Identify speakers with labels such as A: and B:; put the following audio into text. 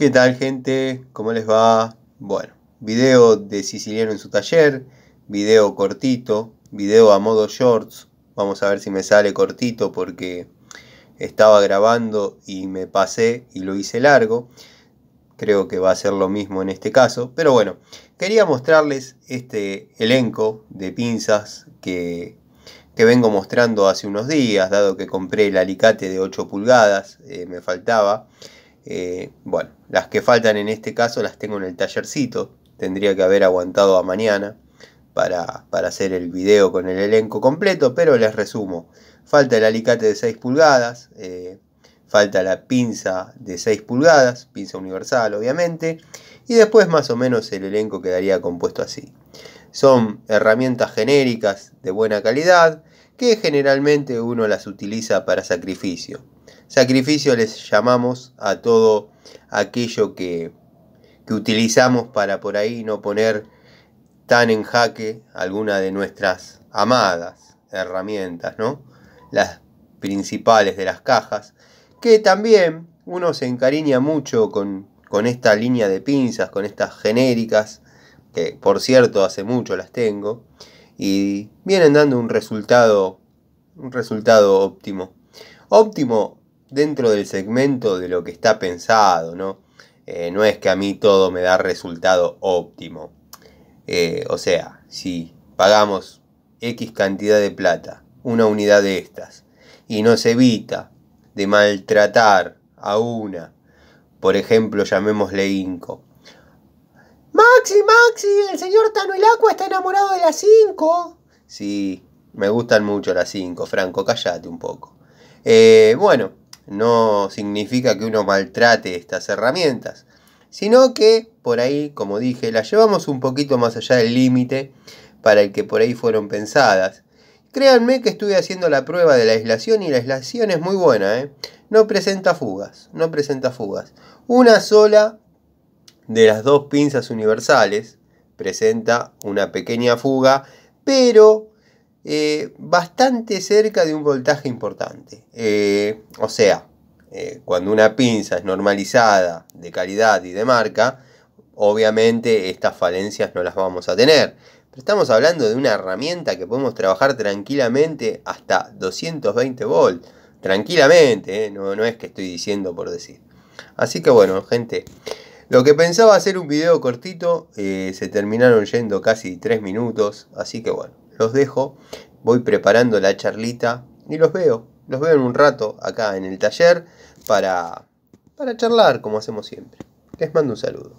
A: ¿Qué tal, gente? ¿Cómo les va? Bueno, video de Siciliano en su taller, video cortito, video a modo shorts. Vamos a ver si me sale cortito porque estaba grabando y me pasé y lo hice largo. Creo que va a ser lo mismo en este caso, pero bueno, quería mostrarles este elenco de pinzas que vengo mostrando hace unos días, dado que compré el alicate de 8 pulgadas, me faltaba. Bueno, las que faltan en este caso las tengo en el tallercito. Tendría que haber aguantado a mañana para hacer el video con el elenco completo, pero les resumo. Falta el alicate de 6 pulgadas, falta la pinza de 6 pulgadas, pinza universal obviamente, y después más o menos el elenco quedaría compuesto así. Son herramientas genéricas de buena calidad que generalmente uno las utiliza para sacrificio. Sacrificio les llamamos a todo aquello que utilizamos para por ahí no poner tan en jaque alguna de nuestras amadas herramientas, ¿no? Las principales de las cajas, que también uno se encariña mucho con esta línea de pinzas, con estas genéricas, que por cierto hace mucho las tengo, y vienen dando un resultado óptimo. Óptimo dentro del segmento de lo que está pensado, ¿no? No es que a mí todo me da resultado óptimo. O sea, si pagamos X cantidad de plata, una unidad de estas, y nos evita de maltratar a una, por ejemplo, llamémosle Inco. Maxi, el señor Tano el Aqua está enamorado de las 5. Sí, me gustan mucho las 5, Franco, cállate un poco. Bueno, no significa que uno maltrate estas herramientas, sino que por ahí, como dije, las llevamos un poquito más allá del límite para el que por ahí fueron pensadas. Créanme que estuve haciendo la prueba de la aislación y la aislación es muy buena, no presenta fugas, no presenta fugas. Una sola de las dos pinzas universales presenta una pequeña fuga, pero bastante cerca de un voltaje importante. O sea, cuando una pinza es normalizada, de calidad y de marca, obviamente estas falencias no las vamos a tener. Pero estamos hablando de una herramienta que podemos trabajar tranquilamente hasta 220 volts. Tranquilamente, no es que estoy diciendo por decir. Así que bueno, gente, lo que pensaba hacer un video cortito, se terminaron yendo casi 3 minutos. Así que bueno, los dejo. Voy preparando la charlita y los veo en un rato acá en el taller para charlar como hacemos siempre. Les mando un saludo.